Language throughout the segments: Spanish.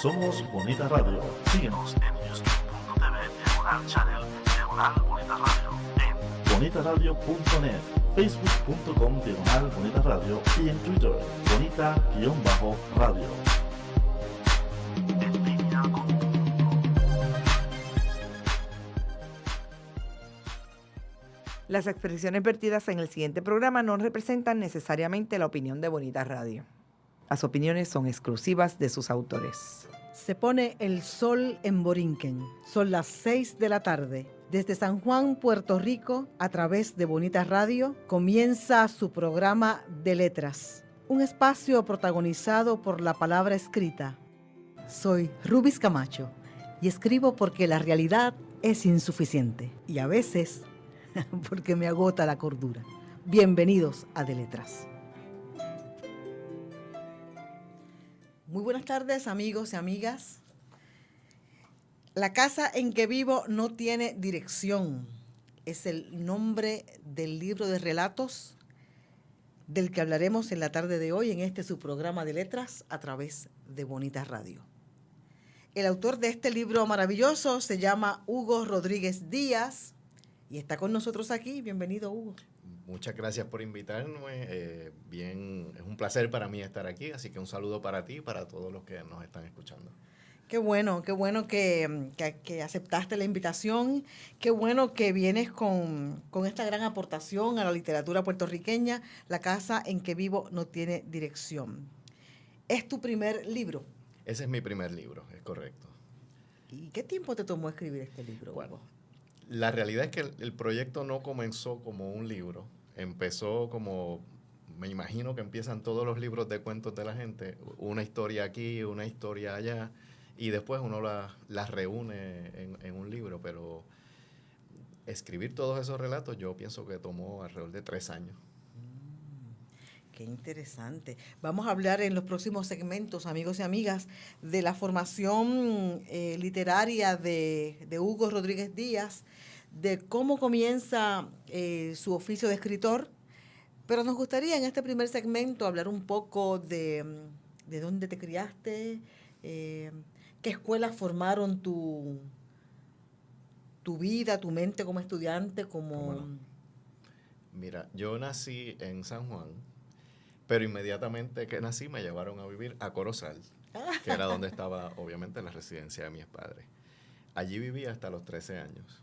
Somos Bonita Radio. Síguenos en youtube.tv Diagonal Channel Diagonal Bonita Radio, en bonitaradio.net, facebook.com Diagonal Bonita Radio y en Twitter, Bonita-Radio. En línea con tu mundo. Las expresiones vertidas en el siguiente programa no representan necesariamente la opinión de Bonita Radio. Las opiniones son exclusivas de sus autores. Se pone el sol en Borinquen. Son las 6 de la tarde. Desde San Juan, Puerto Rico, a través de Bonita Radio, comienza su programa de letras. Un espacio protagonizado por la palabra escrita. Soy Rubis Camacho y escribo porque la realidad es insuficiente y a veces porque me agota la cordura. Bienvenidos a De Letras. Muy buenas tardes, amigos y amigas. La casa en que vivo no tiene dirección. Es el nombre del libro de relatos del que hablaremos en la tarde de hoy en su programa de letras a través de Bonita Radio. El autor de este libro maravilloso se llama Hugo Rodríguez Díaz y está con nosotros aquí. Bienvenido, Hugo. Muchas gracias por invitarme. Es un placer para mí estar aquí, así que un saludo para ti y para todos los que nos están escuchando. Qué bueno que aceptaste la invitación. Qué bueno que vienes con esta gran aportación a la literatura puertorriqueña. La casa en que vivo no tiene dirección. ¿Es tu primer libro? Ese es mi primer libro, es correcto. ¿Y qué tiempo te tomó escribir este libro, Hugo? Bueno, la realidad es que el proyecto no comenzó como un libro. Empezó como, me imagino que empiezan todos los libros de cuentos de la gente, una historia aquí, una historia allá, y después uno las reúne en un libro, pero escribir todos esos relatos yo pienso que tomó alrededor de 3 años. Qué interesante. Vamos a hablar en los próximos segmentos, amigos y amigas, de la formación literaria de Hugo Rodríguez Díaz, de cómo comienza su oficio de escritor, pero nos gustaría en este primer segmento hablar un poco de dónde te criaste, qué escuelas formaron tu vida, tu mente como estudiante, como... No? Mira, yo nací en San Juan, pero inmediatamente que nací me llevaron a vivir a Corozal, que era donde estaba obviamente la residencia de mis padres. Allí viví hasta los 13 años.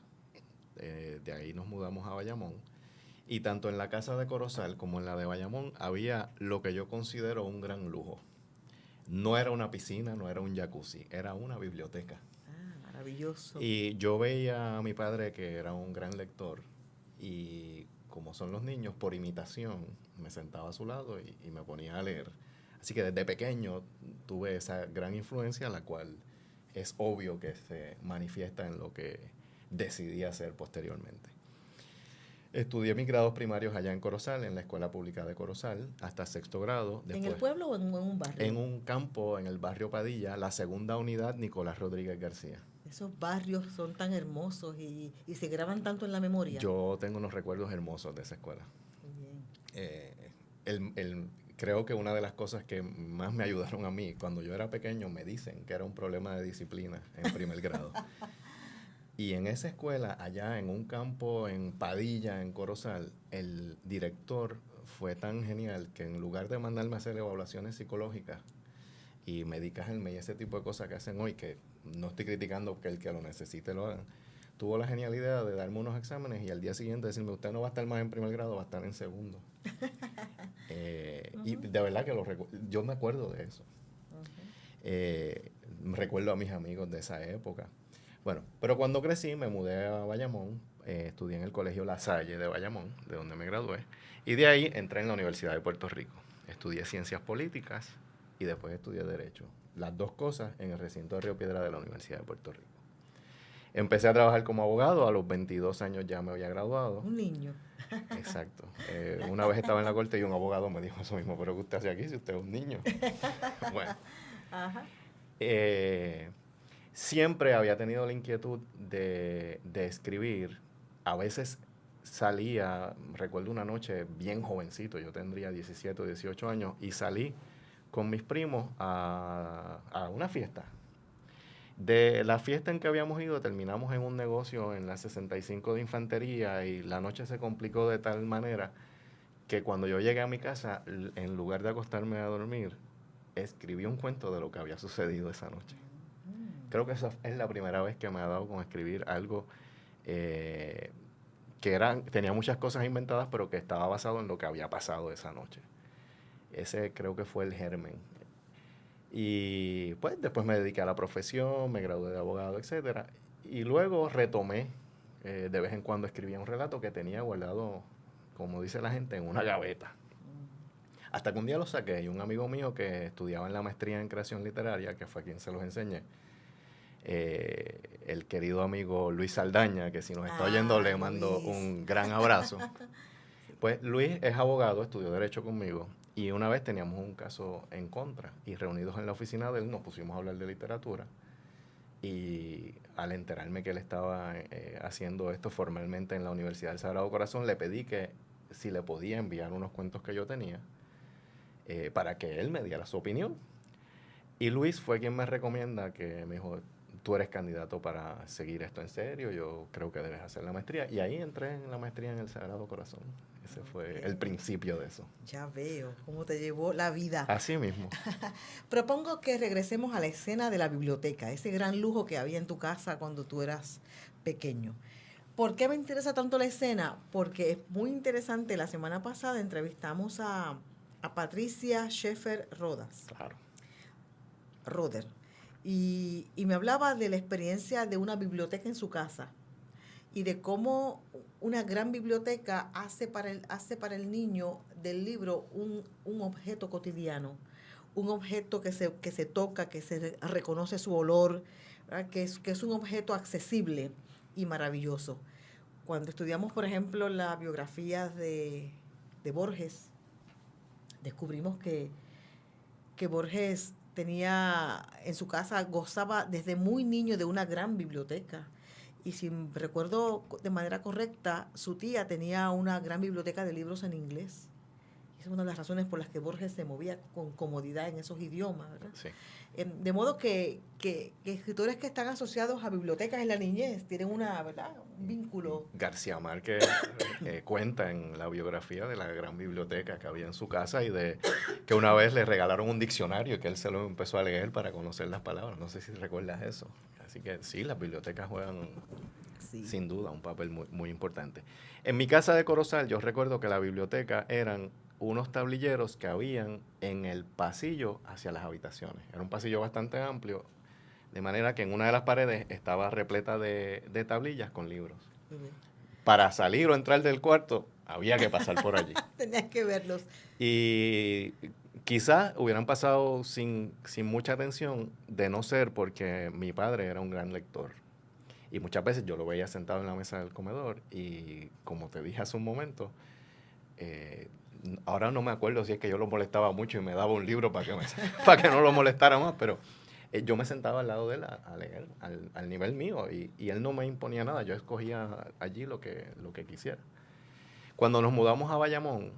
De ahí nos mudamos a Bayamón. Y tanto en la casa de Corozal como en la de Bayamón había lo que yo considero un gran lujo. No era una piscina, no era un jacuzzi, era una biblioteca. Ah, maravilloso. Y yo veía a mi padre que era un gran lector y como son los niños, por imitación, me sentaba a su lado y me ponía a leer. Así que desde pequeño tuve esa gran influencia, la cual es obvio que se manifiesta en lo que decidí hacer posteriormente. Estudié mis grados primarios allá en Corozal, en la Escuela Pública de Corozal, hasta 6º grado. Después, ¿en el pueblo o en un barrio? En un campo, en el barrio Padilla, la segunda unidad, Nicolás Rodríguez García. Esos barrios son tan hermosos y se graban tanto en la memoria. Yo tengo unos recuerdos hermosos de esa escuela. Bien. Creo que una de las cosas que más me ayudaron a mí, cuando yo era pequeño, me dicen que era un problema de disciplina en primer grado. Y en esa escuela, allá en un campo en Padilla, en Corozal, el director fue tan genial que en lugar de mandarme a hacer evaluaciones psicológicas y médicas y ese tipo de cosas que hacen hoy, que no estoy criticando que el que lo necesite lo hagan, tuvo la genialidad de darme unos exámenes y al día siguiente decirme, usted no va a estar más en primer grado, va a estar en segundo. Y de verdad que yo me acuerdo de eso. Recuerdo a mis amigos de esa época. Bueno, pero cuando crecí me mudé a Bayamón, estudié en el Colegio La Salle de Bayamón, de donde me gradué, y de ahí entré en la Universidad de Puerto Rico. Estudié Ciencias Políticas y después estudié Derecho. Las dos cosas en el recinto de Río Piedra de la Universidad de Puerto Rico. Empecé a trabajar como abogado, a los 22 años ya me había graduado. Un niño. Exacto. Una vez estaba en la corte y un abogado me dijo eso mismo, pero ¿qué usted hace aquí si usted es un niño? Bueno. Ajá. Siempre había tenido la inquietud de escribir. A veces salía, recuerdo una noche bien jovencito, yo tendría 17 o 18 años, y salí con mis primos a una fiesta. De la fiesta en que habíamos ido, terminamos en un negocio en la 65 de Infantería y la noche se complicó de tal manera que cuando yo llegué a mi casa, en lugar de acostarme a dormir, escribí un cuento de lo que había sucedido esa noche. Creo que esa es la primera vez que me ha dado con escribir algo tenía muchas cosas inventadas, pero que estaba basado en lo que había pasado esa noche. Ese creo que fue el germen. Y pues después me dediqué a la profesión, me gradué de abogado, etcétera. Y luego retomé, de vez en cuando escribía un relato que tenía guardado, como dice la gente, en una gaveta. Hasta que un día lo saqué y un amigo mío que estudiaba en la maestría en creación literaria, que fue quien se los enseñé, el querido amigo Luis Saldaña, que si nos está oyendo le mando un gran abrazo. Pues Luis es abogado, estudió Derecho conmigo, y una vez teníamos un caso en contra, y reunidos en la oficina de él nos pusimos a hablar de literatura, y al enterarme que él estaba haciendo esto formalmente en la Universidad del Sagrado Corazón, le pedí que si le podía enviar unos cuentos que yo tenía, para que él me diera su opinión. Y Luis fue quien me recomienda, que me dijo, tú eres candidato para seguir esto en serio, yo creo que debes hacer la maestría. Y ahí entré en la maestría en el Sagrado Corazón. Ese fue el principio de eso. Ya veo cómo te llevó la vida. Así mismo. Propongo que regresemos a la escena de la biblioteca, ese gran lujo que había en tu casa cuando tú eras pequeño. ¿Por qué me interesa tanto la escena? Porque es muy interesante. La semana pasada entrevistamos a Patricia Schaefer Rodas. Claro. Roder. Y me hablaba de la experiencia de una biblioteca en su casa y de cómo una gran biblioteca hace para el niño del libro un objeto cotidiano, un objeto que se toca, que se reconoce su olor, ¿verdad? Que es un objeto accesible y maravilloso. Cuando estudiamos, por ejemplo, la biografía de Borges, descubrimos que Borges tenía en su casa, gozaba desde muy niño de una gran biblioteca. Y si recuerdo de manera correcta, su tía tenía una gran biblioteca de libros en inglés. Y esa es una de las razones por las que Borges se movía con comodidad en esos idiomas, ¿verdad? Sí. De modo que escritores que están asociados a bibliotecas en la niñez tienen ¿verdad? Un vínculo. García Márquez cuenta en la biografía de la gran biblioteca que había en su casa y de que una vez le regalaron un diccionario y que él se lo empezó a leer para conocer las palabras. No sé si recuerdas eso. Así que sí, las bibliotecas juegan sin duda un papel muy, muy importante. En mi casa de Corozal yo recuerdo que la biblioteca eran unos tablilleros que habían en el pasillo hacia las habitaciones. Era un pasillo bastante amplio, de manera que en una de las paredes estaba repleta de tablillas con libros. Para salir o entrar del cuarto había que pasar por allí. Tenías que verlos. Y quizás hubieran pasado sin mucha atención, de no ser porque mi padre era un gran lector. Y muchas veces yo lo veía sentado en la mesa del comedor y, como te dije hace un momento, ahora no me acuerdo si es que yo lo molestaba mucho y me daba un libro para que no lo molestara más, pero yo me sentaba al lado de él a leer, al nivel mío, y él no me imponía nada, yo escogía allí lo que quisiera. Cuando nos mudamos a Bayamón,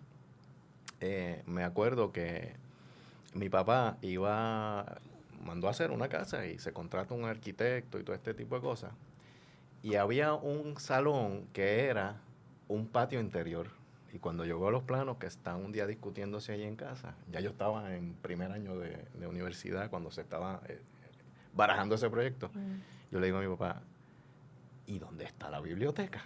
me acuerdo que mi papá mandó a hacer una casa y se contrató un arquitecto y todo este tipo de cosas, y había un salón que era un patio interior. Y cuando yo veo los planos que están un día discutiéndose allí en casa, ya yo estaba en primer año de universidad cuando se estaba barajando ese proyecto, yo le digo a mi papá, ¿y dónde está la biblioteca?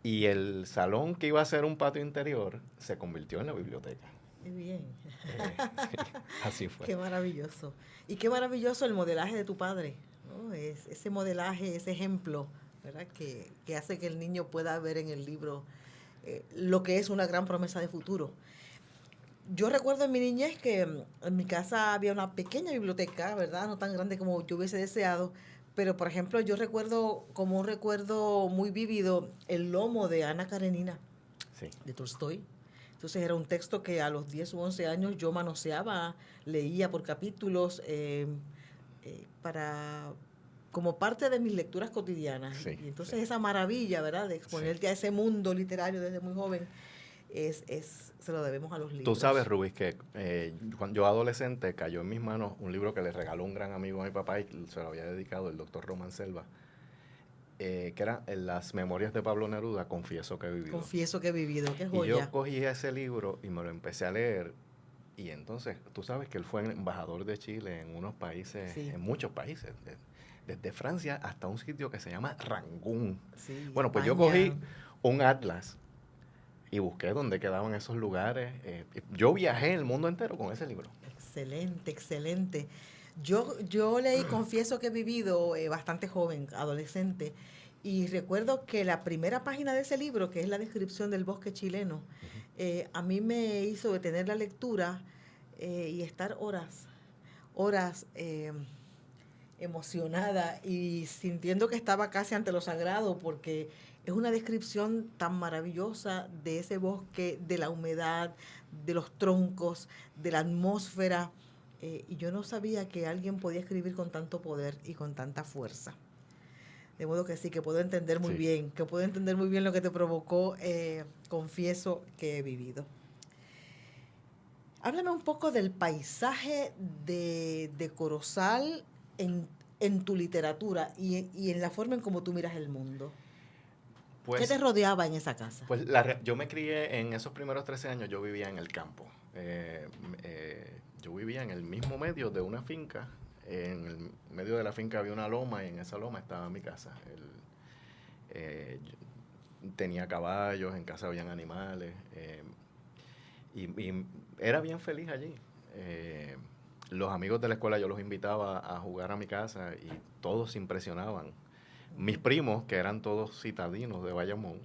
Y el salón que iba a ser un patio interior se convirtió en la biblioteca. Qué bien. Sí, así fue. Qué maravilloso. Y qué maravilloso el modelaje de tu padre, ¿no? Ese modelaje, ese ejemplo, ¿verdad? Que hace que el niño pueda ver en el libro lo que es una gran promesa de futuro. Yo recuerdo en mi niñez que en mi casa había una pequeña biblioteca, ¿verdad? No tan grande como yo hubiese deseado, pero por ejemplo yo recuerdo como un recuerdo muy vívido El lomo de Ana Karenina, Sí. de Tolstoy. Entonces era un texto que a los 10 u 11 años yo manoseaba, leía por capítulos como parte de mis lecturas cotidianas. Sí, y entonces sí. esa maravilla, ¿verdad?, de exponerte a ese mundo literario desde muy joven, se lo debemos a los libros. Tú sabes, Rubis, que cuando yo adolescente cayó en mis manos un libro que le regaló un gran amigo a mi papá y se lo había dedicado el doctor Román Selva, que era Las Memorias de Pablo Neruda, Confieso que he vivido. Confieso que he vivido, qué Y joya. yo cogí ese libro y me lo empecé a leer. Y entonces, tú sabes que él fue embajador de Chile en unos países, Sí. en muchos países, desde Francia hasta un sitio que se llama Rangún. Sí, Bueno, pues yo España. cogí un atlas y busqué dónde quedaban esos lugares. Yo viajé el mundo entero con ese libro. Excelente, excelente. Yo leí Confieso que he vivido bastante joven, adolescente, y recuerdo que la primera página de ese libro, que es la descripción del bosque chileno, a mí me hizo detener la lectura y estar horas emocionada y sintiendo que estaba casi ante lo sagrado, porque es una descripción tan maravillosa de ese bosque, de la humedad, de los troncos, de la atmósfera, y yo no sabía que alguien podía escribir con tanto poder y con tanta fuerza. De modo que sí, que puedo entender muy Sí. bien, lo que te provocó, Confieso que he vivido. Háblame un poco del paisaje de Corozal en tu literatura y en la forma en cómo tú miras el mundo. Pues, ¿Qué te rodeaba en esa casa? pues yo me crié en esos primeros 13 años, yo vivía en el campo. Yo vivía en el mismo medio de una finca. En el medio de la finca había una loma y en esa loma estaba mi casa. Tenía caballos, en casa habían animales y era bien feliz allí. Los amigos de la escuela yo los invitaba a jugar a mi casa y todos se impresionaban. Mis primos, que eran todos citadinos de Bayamón,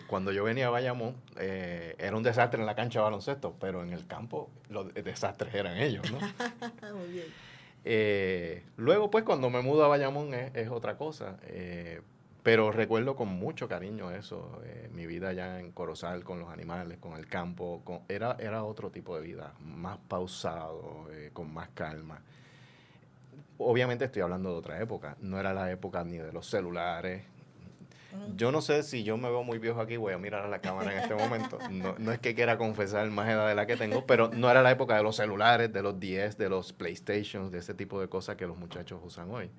cuando yo venía a Bayamón, era un desastre en la cancha de baloncesto, pero en el campo los desastres eran ellos, ¿no? Muy bien. Luego, pues, cuando me mudo a Bayamón es otra cosa, pero recuerdo con mucho cariño eso, mi vida allá en Corozal, con los animales, con el campo, era otro tipo de vida, más pausado, con más calma. Obviamente estoy hablando de otra época, no era la época ni de los celulares. Yo no sé si yo me veo muy viejo aquí, voy a mirar a la cámara en este momento. No es que quiera confesar más edad de la que tengo, pero no era la época de los celulares, de los 10, de los PlayStations, de ese tipo de cosas que los muchachos usan hoy.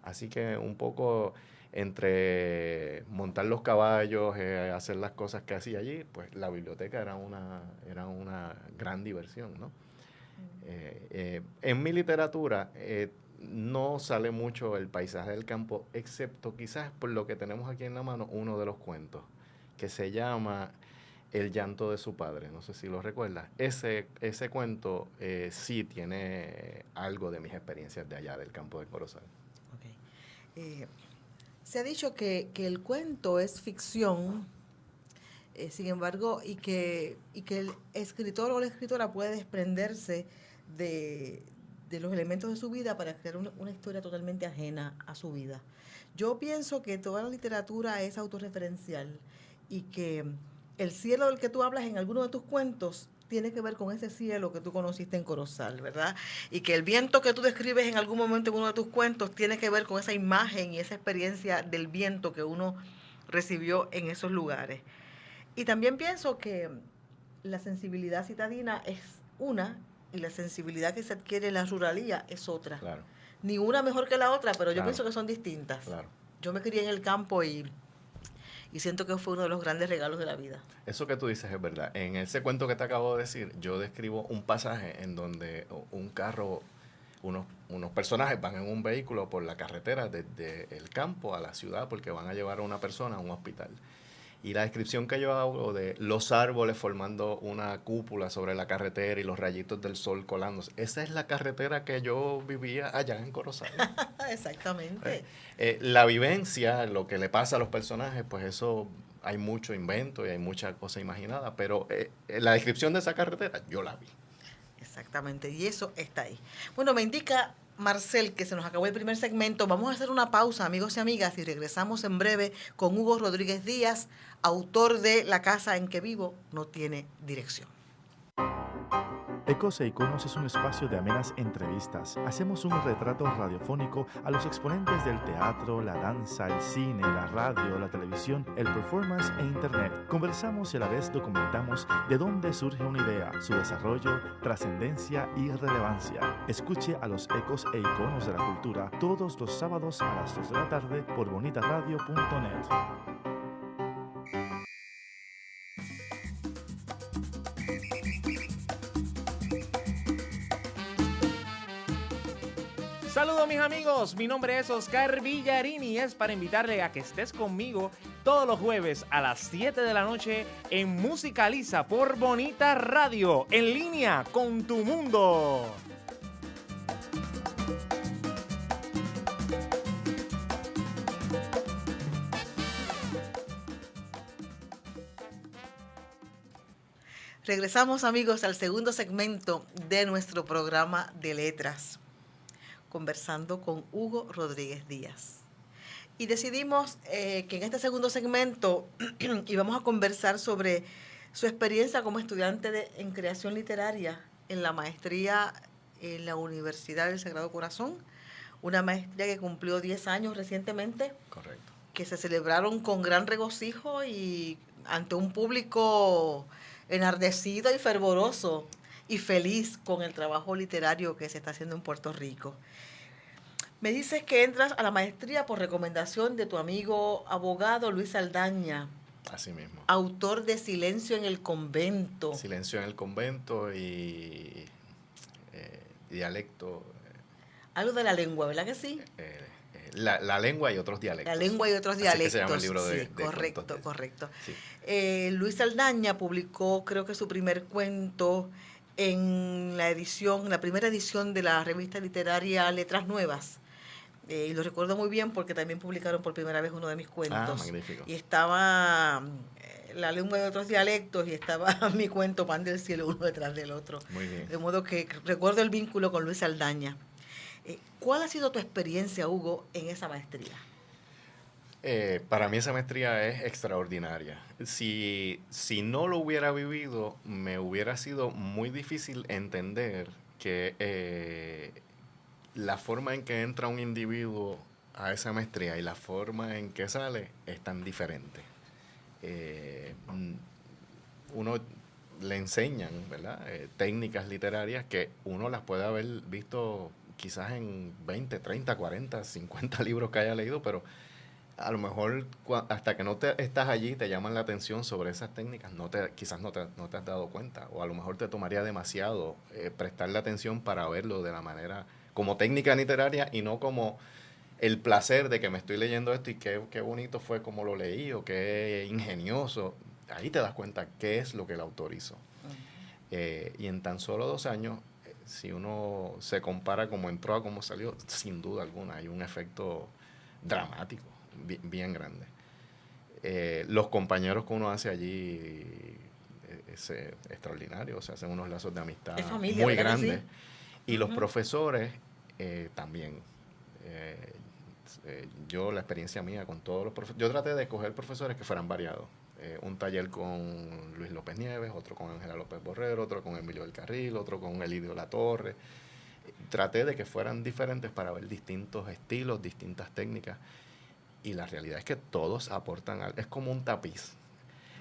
Así que un poco entre montar los caballos, hacer las cosas que hacía allí, pues la biblioteca era una gran diversión, ¿no? En mi literatura no sale mucho el paisaje del campo, excepto quizás por lo que tenemos aquí en la mano, uno de los cuentos, que se llama El llanto de su padre. No sé si lo recuerdas. Ese cuento sí tiene algo de mis experiencias de allá, del campo de Corozal. Okay. Se ha dicho que el cuento es ficción, sin embargo, y que el escritor o la escritora puede desprenderse de los elementos de su vida para crear una historia totalmente ajena a su vida. Yo pienso que toda la literatura es autorreferencial y que el cielo del que tú hablas en alguno de tus cuentos tiene que ver con ese cielo que tú conociste en Corozal, ¿verdad? Y que el viento que tú describes en algún momento en uno de tus cuentos tiene que ver con esa imagen y esa experiencia del viento que uno recibió en esos lugares. Y también pienso que la sensibilidad citadina es una y la sensibilidad que se adquiere en la ruralía es otra. Claro. Ni una mejor que la otra, pero yo Claro. pienso que son distintas. Claro. Yo me crié en el campo y siento que fue uno de los grandes regalos de la vida. Eso que tú dices es verdad. En ese cuento que te acabo de decir, yo describo un pasaje en donde un carro, unos personajes van en un vehículo por la carretera desde el campo a la ciudad porque van a llevar a una persona a un hospital. Y la descripción que yo hago de los árboles formando una cúpula sobre la carretera y los rayitos del sol colándose, esa es la carretera que yo vivía allá en Corozal. Exactamente. La vivencia, lo que le pasa a los personajes, pues eso hay mucho invento y hay mucha cosa imaginada, pero la descripción de esa carretera yo la vi. Exactamente, y eso está ahí. Bueno, me indica Marcel que se nos acabó el primer segmento. Vamos a hacer una pausa, amigos y amigas, y regresamos en breve con Hugo Rodríguez Díaz, autor de La casa en que vivo no tiene dirección. Ecos e Iconos es un espacio de amenas entrevistas. Hacemos un retrato radiofónico a los exponentes del teatro, la danza, el cine, la radio, la televisión, el performance e internet. Conversamos y a la vez documentamos de dónde surge una idea, su desarrollo, trascendencia y relevancia. Escuche a los Ecos e Iconos de la Cultura todos los sábados a las 2 de la tarde por bonitaradio.net. Saludos mis amigos, mi nombre es Oscar Villarini y es para invitarle a que estés conmigo todos los jueves a las 7 de la noche en Musicaliza por Bonita Radio, en línea con tu mundo. Regresamos, amigos, al segundo segmento de nuestro programa de letras, conversando con Hugo Rodríguez Díaz. Y decidimos que en este segundo segmento íbamos a conversar sobre su experiencia como estudiante en creación literaria en la maestría en la Universidad del Sagrado Corazón, una maestría que cumplió 10 años recientemente. Correcto. Que se celebraron con gran regocijo y ante un público enardecido y fervoroso y feliz con el trabajo literario que se está haciendo en Puerto Rico. Me dices que entras a la maestría por recomendación de tu amigo abogado Luis Saldaña. Así mismo. Autor de Silencio en el Convento. Silencio en el Convento y dialecto. Algo de la lengua, ¿verdad que sí? La lengua y otros dialectos. La lengua y otros Así dialectos. que se llama el libro de sí, correcto, cuentos. correcto. Sí. Luis Saldaña publicó, creo que su primer cuento en la primera edición de la revista literaria Letras Nuevas. Y lo recuerdo muy bien porque también publicaron por primera vez uno de mis cuentos. Magnífico. Y estaba La lengua y otros dialectos y estaba mi cuento Pan del Cielo uno detrás del otro. Muy bien. De modo que recuerdo el vínculo con Luis Saldaña. ¿Cuál ha sido tu experiencia, Hugo, en esa maestría? Para mí esa maestría es extraordinaria. Si no lo hubiera vivido, me hubiera sido muy difícil entender que la forma en que entra un individuo a esa maestría y la forma en que sale es tan diferente. Uno le enseñan, ¿verdad? Técnicas literarias que uno las puede haber visto quizás en 20, 30, 40, 50 libros que haya leído, pero a lo mejor hasta que no estás allí te llaman la atención sobre esas técnicas, quizás no te has dado cuenta, o a lo mejor te tomaría demasiado prestarle atención para verlo de la manera como técnica literaria y no como el placer de que me estoy leyendo esto y qué bonito fue como lo leí o qué ingenioso. Ahí te das cuenta qué es lo que el autor hizo. Y en tan solo 2 años, si uno se compara como entró a cómo salió, sin duda alguna hay un efecto dramático bien grande. Los compañeros que uno hace allí es extraordinario, o sea, hacen unos lazos de amistad familia, muy ¿verdad? grandes. Sí. Y los profesores también. Yo, la experiencia mía con todos los profesores, yo traté de escoger profesores que fueran variados. Un taller con Luis López Nieves, otro con Ángela López Borrero, otro con Emilio del Carril, otro con Elidio Latorre. Traté de que fueran diferentes para ver distintos estilos, distintas técnicas. Y la realidad es que todos aportan algo. Es como un tapiz.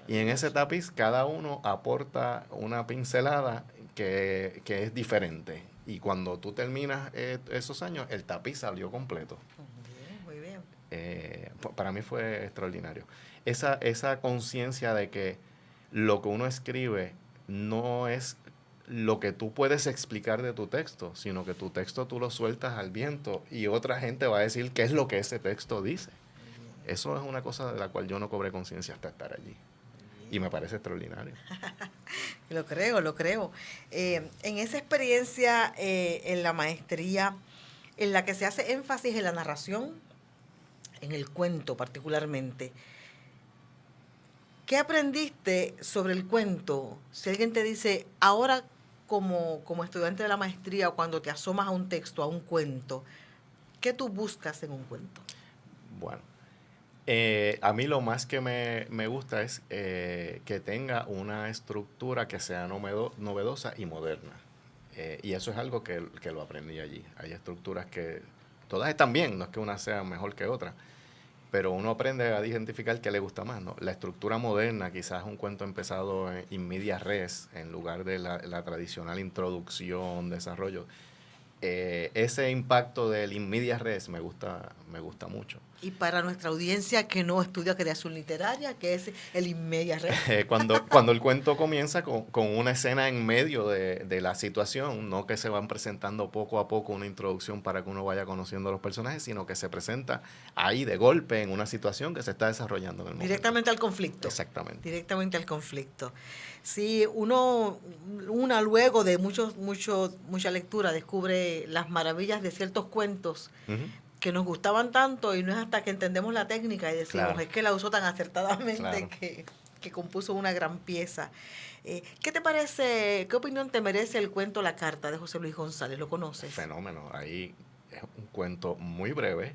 Y en ese tapiz cada uno aporta una pincelada que es diferente. Y cuando tú terminas esos años, el tapiz salió completo. Muy bien. Para mí fue extraordinario. Esa conciencia de que lo que uno escribe no es lo que tú puedes explicar de tu texto, sino que tu texto tú lo sueltas al viento y otra gente va a decir qué es lo que ese texto dice. Eso es una cosa de la cual yo no cobré conciencia hasta estar allí. Y me parece extraordinario. Lo creo. En esa experiencia en la maestría, en la que se hace énfasis en la narración, en el cuento particularmente, ¿qué aprendiste sobre el cuento? Si alguien te dice, ahora como estudiante de la maestría, cuando te asomas a un texto, a un cuento, ¿qué tú buscas en un cuento? Bueno, a mí lo más que me gusta es que tenga una estructura que sea novedosa y moderna. Y eso es algo que lo aprendí allí. Hay estructuras que todas están bien, no es que una sea mejor que otra, pero uno aprende a identificar qué le gusta más, ¿no? La estructura moderna, quizás un cuento empezado in media res, en lugar de la tradicional introducción, desarrollo. Ese impacto del in media res me gusta mucho. Y para nuestra audiencia que no estudia creación literaria, que es el in media res. Cuando el cuento comienza con una escena en medio de la situación, no que se van presentando poco a poco una introducción para que uno vaya conociendo a los personajes, sino que se presenta ahí de golpe en una situación que se está desarrollando en el momento. Directamente al conflicto. Exactamente. Directamente al conflicto. Si una luego de mucha lectura descubre las maravillas de ciertos cuentos que nos gustaban tanto, y no es hasta que entendemos la técnica y decimos, Claro. es que la usó tan acertadamente Claro. que compuso una gran pieza. ¿Qué te parece, qué opinión te merece el cuento La Carta de José Luis González? ¿Lo conoces? Fenómeno. Ahí es un cuento muy breve,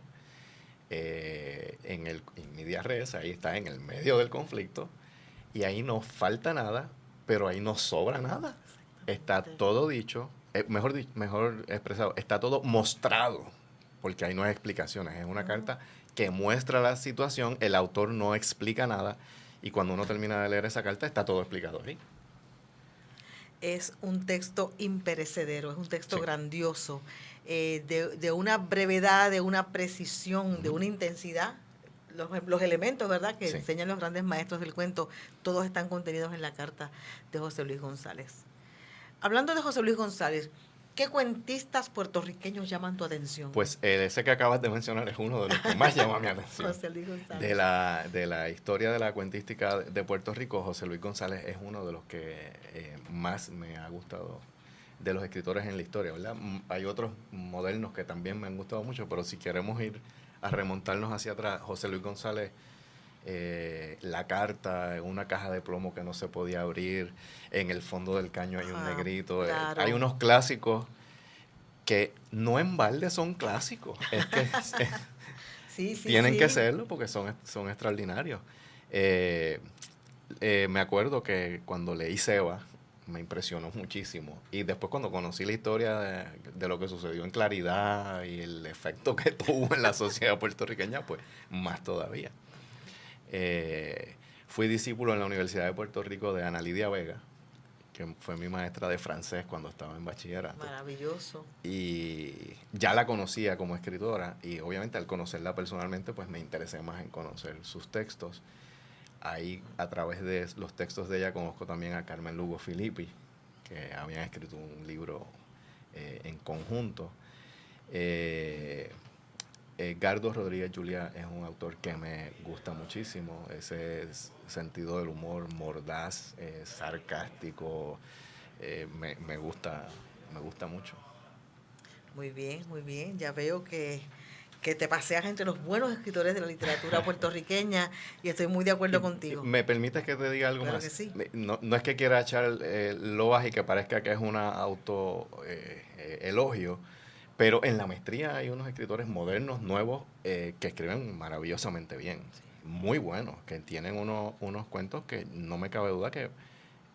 en media res, ahí está en el medio del conflicto, y ahí no falta nada, pero ahí no sobra nada. Está todo dicho, mejor expresado, está todo mostrado, porque ahí no hay explicaciones. Es una carta que muestra la situación, el autor no explica nada, y cuando uno termina de leer esa carta está todo explicado ahí. Es un texto imperecedero, es un texto Sí. grandioso, de una brevedad, de una precisión, de una intensidad. Los elementos, ¿verdad?, que Sí. enseñan los grandes maestros del cuento, todos están contenidos en la carta de José Luis González. Hablando de José Luis González, ¿qué cuentistas puertorriqueños llaman tu atención? Pues ese que acabas de mencionar es uno de los que más llama mi atención. José Luis González. De la historia de la cuentística de Puerto Rico, José Luis González es uno de los que más me ha gustado de los escritores en la historia, ¿verdad? Hay otros modernos que también me han gustado mucho, pero si queremos ir a remontarnos hacia atrás, José Luis González, La Carta, en una caja de plomo que no se podía abrir, en el fondo del caño hay un negrito. Claro. Hay unos clásicos que no en balde son clásicos, es que Sí, tienen sí. que serlo porque son extraordinarios. Me acuerdo que cuando leí Seba me impresionó muchísimo, y después cuando conocí la historia de lo que sucedió en Claridad y el efecto que tuvo en la sociedad puertorriqueña, pues más todavía. Fui discípulo en la Universidad de Puerto Rico de Ana Lidia Vega, que fue mi maestra de francés cuando estaba en bachillerato. Maravilloso. Y ya la conocía como escritora, y obviamente al conocerla personalmente pues me interesé más en conocer sus textos. Ahí, a través de los textos de ella, conozco también a Carmen Lugo Filippi, que habían escrito un libro en conjunto. Gardo Rodríguez Juliá es un autor que me gusta muchísimo. Ese sentido del humor mordaz, sarcástico, me gusta mucho. Muy bien, muy bien. Ya veo que te paseas entre los buenos escritores de la literatura puertorriqueña, y estoy muy de acuerdo contigo. ¿Me permites que te diga algo Claro más? que sí. No es que quiera echar loas y que parezca que es una elogio, pero en la maestría hay unos escritores modernos, nuevos, que escriben maravillosamente bien, muy buenos, que tienen unos cuentos que no me cabe duda que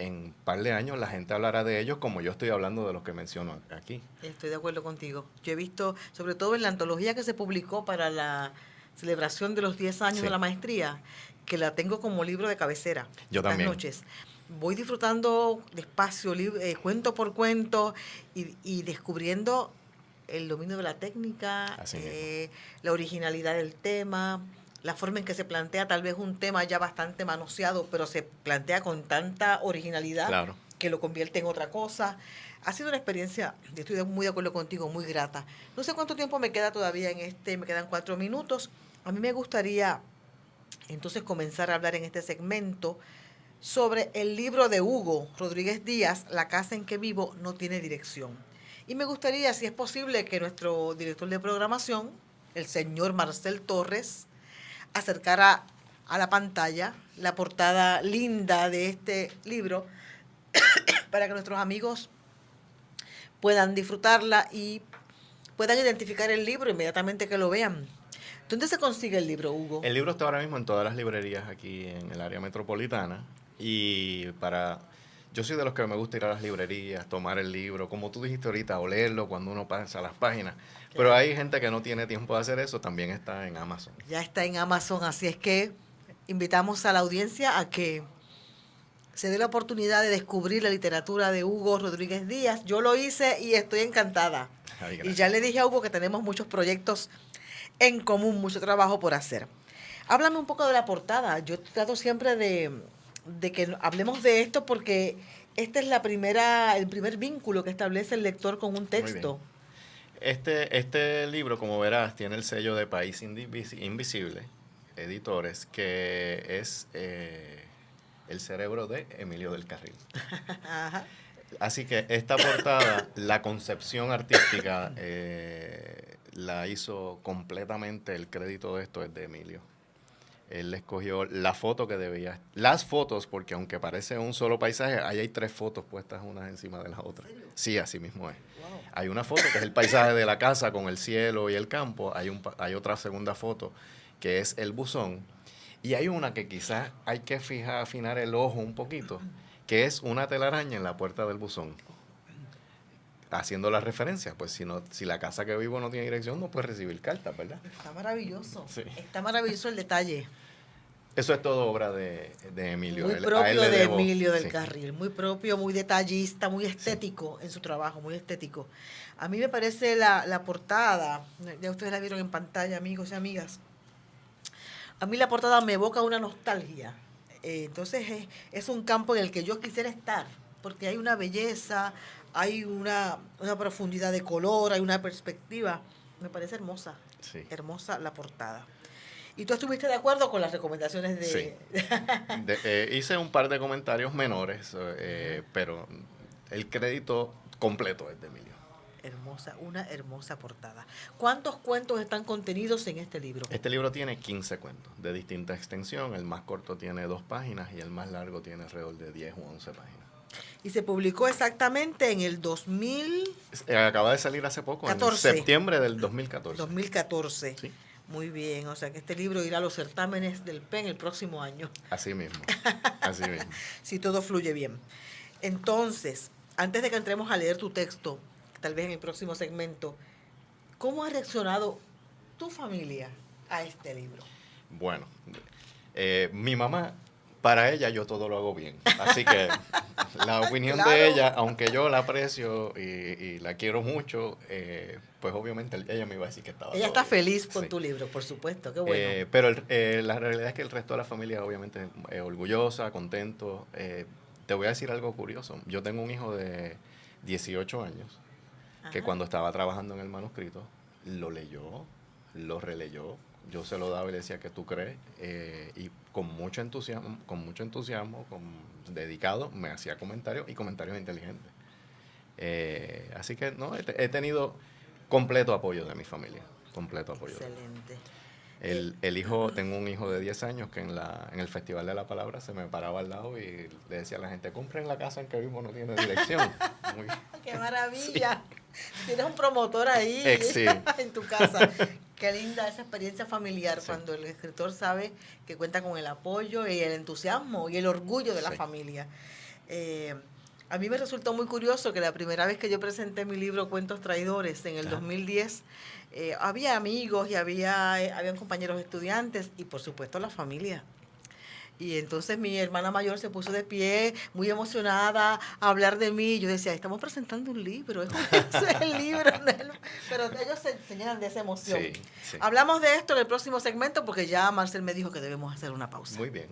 en un par de años la gente hablará de ellos como yo estoy hablando de los que menciono aquí. Estoy de acuerdo contigo. Yo he visto, sobre todo en la antología que se publicó para la celebración de los 10 años Sí. de la maestría, que la tengo como libro de cabecera. Yo las también. noches. Voy disfrutando despacio, cuento por cuento, y descubriendo el dominio de la técnica, Así mismo. la originalidad del tema, la forma en que se plantea tal vez un tema ya bastante manoseado, pero se plantea con tanta originalidad Claro. que lo convierte en otra cosa. Ha sido una experiencia, estoy muy de acuerdo contigo, muy grata. No sé cuánto tiempo me queda todavía me quedan 4 minutos. A mí me gustaría entonces comenzar a hablar en este segmento sobre el libro de Hugo Rodríguez Díaz, La casa en que vivo no tiene dirección. Y me gustaría, si es posible, que nuestro director de programación, el señor Marcel Torres, acercara a la pantalla la portada linda de este libro para que nuestros amigos puedan disfrutarla y puedan identificar el libro inmediatamente que lo vean. ¿Dónde se consigue el libro, Hugo? El libro está ahora mismo en todas las librerías aquí en el área metropolitana, y Yo soy de los que me gusta ir a las librerías, tomar el libro, como tú dijiste ahorita, o leerlo cuando uno pasa las páginas. Pero hay gente que no tiene tiempo de hacer eso, también está en Amazon. Ya está en Amazon, así es que invitamos a la audiencia a que se dé la oportunidad de descubrir la literatura de Hugo Rodríguez Díaz. Yo lo hice y estoy encantada. Ay, y ya le dije a Hugo que tenemos muchos proyectos en común, mucho trabajo por hacer. Háblame un poco de la portada. Yo trato siempre de que hablemos de esto porque este es el primer vínculo que establece el lector con un texto. Este libro, como verás, tiene el sello de País Invisible, editores, que es el cerebro de Emilio del Carril. Ajá. Así que esta portada, la concepción artística, la hizo completamente, el crédito de esto es de Emilio. Él escogió la foto que debía, las fotos, porque aunque parece un solo paisaje, ahí hay 3 fotos puestas unas encima de las otras. Sí, así mismo es. Wow. Hay una foto que es el paisaje de la casa con el cielo y el campo, hay otra segunda foto que es el buzón, y hay una que quizás hay que afinar el ojo un poquito, que es una telaraña en la puerta del buzón. Haciendo la referencia, pues si la casa que vivo no tiene dirección, no puede recibir cartas, ¿verdad? Está maravilloso. Sí. Está maravilloso el detalle. Eso es todo obra de Emilio. Muy A él propio le de debo, Emilio del sí. Carril. Muy propio, muy detallista, muy estético en su trabajo, muy estético. A mí me parece la portada, ya ustedes la vieron en pantalla, amigos y amigas. A mí la portada me evoca una nostalgia. Entonces es un campo en el que yo quisiera estar, porque hay una belleza, hay una profundidad de color, hay una perspectiva. Me parece hermosa, Sí. hermosa la portada. ¿Y tú estuviste de acuerdo con las recomendaciones de...? Sí. Hice un par de comentarios menores, pero el crédito completo es de Emilio. Hermosa, una hermosa portada. ¿Cuántos cuentos están contenidos en este libro? Este libro tiene 15 cuentos de distinta extensión. El más corto tiene 2 páginas y el más largo tiene alrededor de 10 u 11 páginas. Y se publicó exactamente en el 2000... Acaba de salir hace poco, 14. en septiembre del 2014. 2014. Sí. Muy bien, o sea que este libro irá a los certámenes del PEN el próximo año, Así mismo, así mismo. si todo fluye bien. Entonces, antes de que entremos a leer tu texto, tal vez en el próximo segmento, ¿cómo ha reaccionado tu familia a este libro? Bueno, mi mamá, para ella yo todo lo hago bien. Así que la opinión Claro. de ella, aunque yo la aprecio y la quiero mucho, pues obviamente ella me iba a decir que estaba Ella todo está bien. feliz con Sí. tu libro, por supuesto, qué bueno. Pero la realidad es que el resto de la familia obviamente es orgullosa, contento. Te voy a decir algo curioso. Yo tengo un hijo de 18 años que Ajá. cuando estaba trabajando en el manuscrito, lo leyó, lo releyó. Yo se lo daba y le decía, ¿qué tú crees? Y con mucho entusiasmo, dedicado, me hacía comentarios y comentarios inteligentes. Así que no, he tenido completo apoyo de mi familia. Completo apoyo. Excelente. Tengo un hijo de 10 años que en el Festival de la Palabra se me paraba al lado y le decía a la gente, compren la casa en que vivo, no tiene dirección. Muy bien. ¡Qué maravilla! Tienes un promotor ahí Sí. en tu casa. Qué linda esa experiencia familiar, Sí. cuando el escritor sabe que cuenta con el apoyo y el entusiasmo y el orgullo de la Sí. familia. A mí me resultó muy curioso que la primera vez que yo presenté mi libro Cuentos Traidores en el Ajá. 2010, había amigos y habían compañeros estudiantes y por supuesto la familia. Y entonces mi hermana mayor se puso de pie, muy emocionada, a hablar de mí. Yo decía, estamos presentando un libro, es el libro. Pero ellos se llenan de esa emoción. Sí, sí. Hablamos de esto en el próximo segmento porque ya Marcel me dijo que debemos hacer una pausa. Muy bien.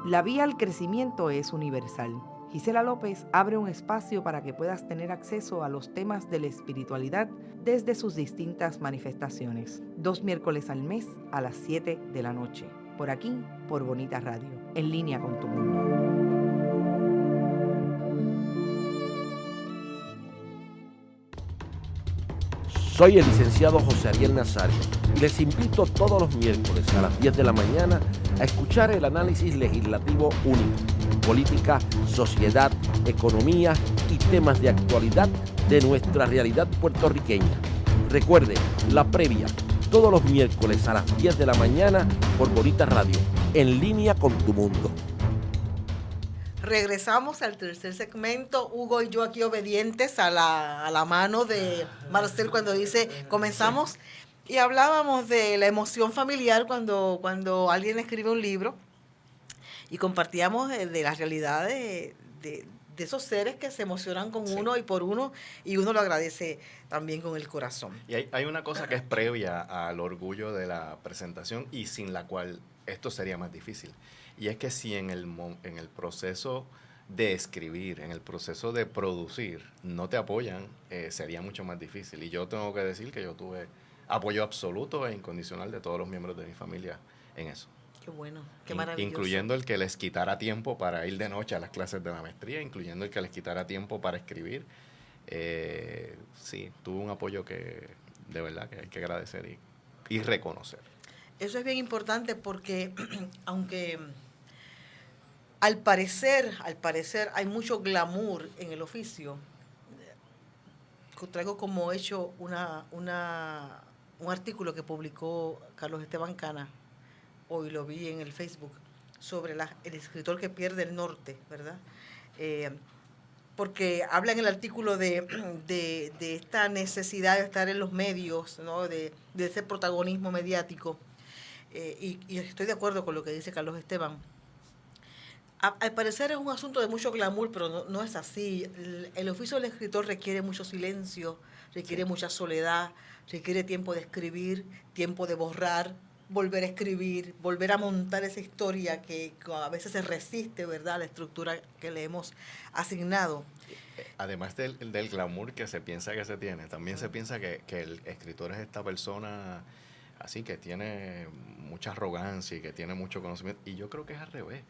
La vía al crecimiento es universal. Gisela López abre un espacio para que puedas tener acceso a los temas de la espiritualidad desde sus distintas manifestaciones. 2 miércoles al mes a las 7 de la noche. Por aquí, por Bonita Radio, en línea con tu mundo. Soy el licenciado José Ariel Nazario y les invito todos los miércoles a las 10 de la mañana a escuchar el análisis legislativo único, política, sociedad, economía y temas de actualidad de nuestra realidad puertorriqueña. Recuerde, La Previa, todos los miércoles a las 10 de la mañana por Bonita Radio, en línea con tu mundo. Regresamos al tercer segmento, Hugo y yo aquí obedientes a la mano de Marcel cuando dice comenzamos, y hablábamos de la emoción familiar cuando alguien escribe un libro y compartíamos de la realidad de esos seres que se emocionan con uno y por uno, y uno lo agradece también con el corazón. Y hay una cosa que es previa al orgullo de la presentación y sin la cual esto sería más difícil. Y es que si en el proceso de escribir, en el proceso de producir, no te apoyan, sería mucho más difícil. Y yo tengo que decir que yo tuve apoyo absoluto e incondicional de todos los miembros de mi familia en eso. Qué bueno, qué maravilloso. Incluyendo el que les quitara tiempo para ir de noche a las clases de la maestría, incluyendo el que les quitara tiempo para escribir. Sí, tuve un apoyo que de verdad que hay que agradecer y reconocer. Eso es bien importante porque aunque al parecer hay mucho glamour en el oficio, traigo como hecho un artículo que publicó Carlos Esteban Cana, hoy lo vi en el Facebook, sobre el escritor que pierde el norte, ¿verdad? Porque habla en el artículo de esta necesidad de estar en los medios, ¿no? de ese protagonismo mediático. Y estoy de acuerdo con lo que dice Carlos Esteban. Al parecer es un asunto de mucho glamour, pero no es así. El oficio del escritor requiere mucho silencio, requiere mucha soledad, requiere tiempo de escribir, tiempo de borrar, volver a escribir, volver a montar esa historia que a veces se resiste, ¿verdad?, a la estructura que le hemos asignado. Además del glamour que se piensa que se tiene, también se piensa que el escritor es esta persona así que tiene mucha arrogancia y que tiene mucho conocimiento. Y yo creo que es al revés.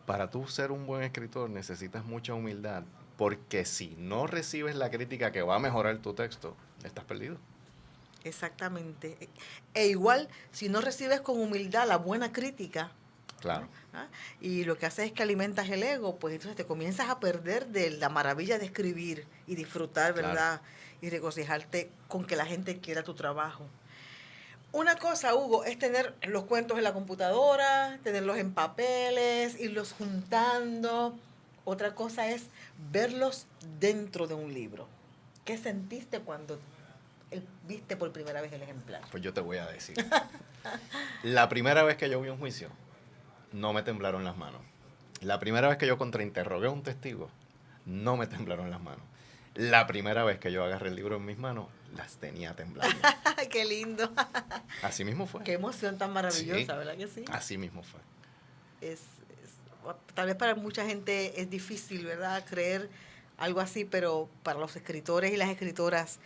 Para tú ser un buen escritor necesitas mucha humildad, porque si no recibes la crítica que va a mejorar tu texto, estás perdido. Exactamente. E igual, si no recibes con humildad la buena crítica, claro, ¿ah?, y lo que haces es que alimentas el ego, pues entonces te comienzas a perder de la maravilla de escribir y disfrutar, ¿verdad? Claro. Y regocijarte con que la gente quiera tu trabajo. Una cosa, Hugo, es tener los cuentos en la computadora, tenerlos en papeles, irlos juntando. Otra cosa es verlos dentro de un libro. ¿Qué sentiste cuando viste por primera vez el ejemplar? Pues yo te voy a decir. La primera vez que yo vi un juicio, no me temblaron las manos. La primera vez que yo contrainterrogué a un testigo, no me temblaron las manos. La primera vez que yo agarré el libro en mis manos, las tenía temblando. ¡Qué lindo! Así mismo fue. Qué emoción tan maravillosa, sí, ¿verdad que sí? Así mismo fue. Tal vez para mucha gente es difícil, ¿verdad?, creer algo así, pero para los escritores y las escritoras,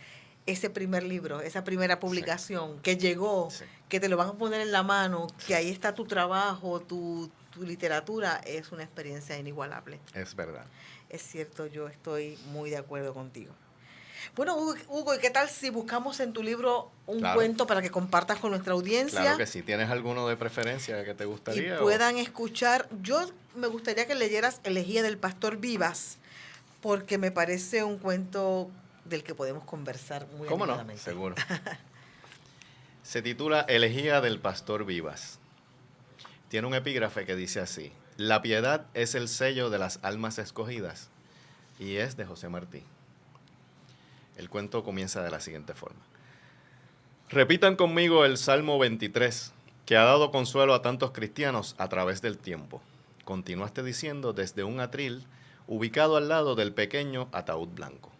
ese primer libro, esa primera publicación, sí, que llegó, sí, que te lo van a poner en la mano, que ahí está tu trabajo, tu literatura, es una experiencia inigualable. Es verdad. Es cierto, yo estoy muy de acuerdo contigo. Bueno, Hugo, ¿y qué tal si buscamos en tu libro un cuento para que compartas con nuestra audiencia? Claro que sí. ¿Tienes alguno de preferencia que te gustaría? Y puedan escuchar. Yo me gustaría que leyeras Elegía del Pastor Vivas, porque me parece un cuento del que podemos conversar muy ¿Cómo no? Seguro. Se titula Elegía del Pastor Vivas. Tiene un epígrafe que dice así: la piedad es el sello de las almas escogidas, y es de José Martí. El cuento comienza de la siguiente forma. Repitan conmigo el Salmo 23, que ha dado consuelo a tantos cristianos a través del tiempo. Continuaste diciendo desde un atril ubicado al lado del pequeño ataúd blanco.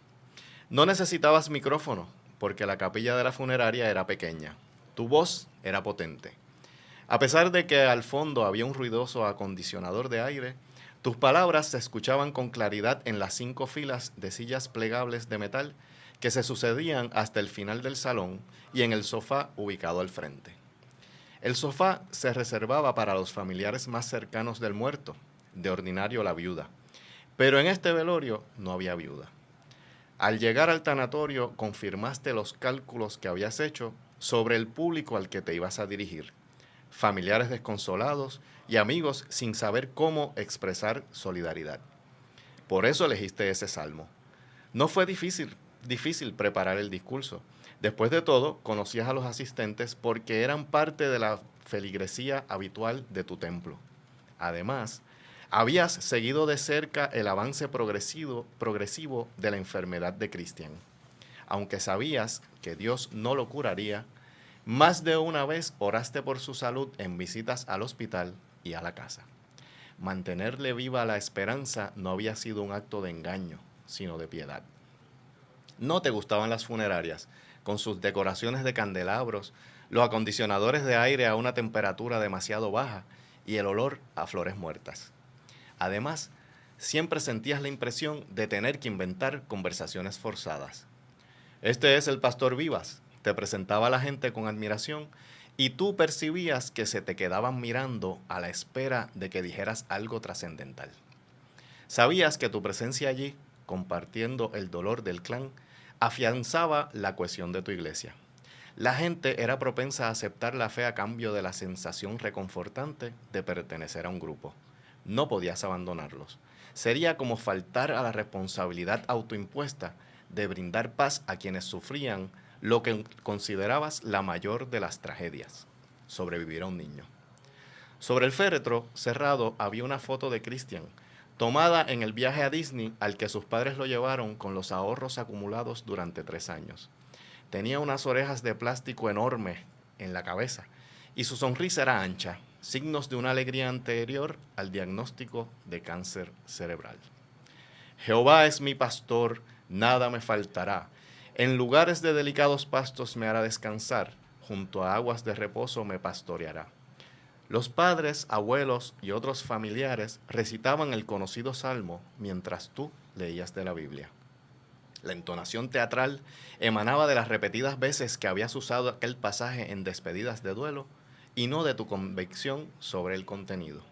No necesitabas micrófono, porque la capilla de la funeraria era pequeña. Tu voz era potente. A pesar de que al fondo había un ruidoso acondicionador de aire, tus palabras se escuchaban con claridad en las 5 filas de sillas plegables de metal que se sucedían hasta el final del salón y en el sofá ubicado al frente. El sofá se reservaba para los familiares más cercanos del muerto, de ordinario la viuda. Pero en este velorio no había viuda. Al llegar al tanatorio, confirmaste los cálculos que habías hecho sobre el público al que te ibas a dirigir. Familiares desconsolados y amigos sin saber cómo expresar solidaridad. Por eso elegiste ese salmo. No fue difícil preparar el discurso. Después de todo, conocías a los asistentes porque eran parte de la feligresía habitual de tu templo. Además, habías seguido de cerca el avance progresivo de la enfermedad de Cristian. Aunque sabías que Dios no lo curaría, más de una vez oraste por su salud en visitas al hospital y a la casa. Mantenerle viva la esperanza no había sido un acto de engaño, sino de piedad. No te gustaban las funerarias, con sus decoraciones de candelabros, los acondicionadores de aire a una temperatura demasiado baja y el olor a flores muertas. Además, siempre sentías la impresión de tener que inventar conversaciones forzadas. Este es el pastor Vivas, te presentaba a la gente con admiración y tú percibías que se te quedaban mirando a la espera de que dijeras algo trascendental. Sabías que tu presencia allí, compartiendo el dolor del clan, afianzaba la cohesión de tu iglesia. La gente era propensa a aceptar la fe a cambio de la sensación reconfortante de pertenecer a un grupo. No podías abandonarlos. Sería como faltar a la responsabilidad autoimpuesta de brindar paz a quienes sufrían lo que considerabas la mayor de las tragedias, sobrevivir a un niño. Sobre el féretro cerrado había una foto de Christian, tomada en el viaje a Disney al que sus padres lo llevaron con los ahorros acumulados durante 3 años. Tenía unas orejas de plástico enormes en la cabeza y su sonrisa era ancha, signos de una alegría anterior al diagnóstico de cáncer cerebral. Jehová es mi pastor, nada me faltará. En lugares de delicados pastos me hará descansar, junto a aguas de reposo me pastoreará. Los padres, abuelos y otros familiares recitaban el conocido salmo mientras tú leías de la Biblia. La entonación teatral emanaba de las repetidas veces que habías usado aquel pasaje en despedidas de duelo y no de tu convicción sobre el contenido.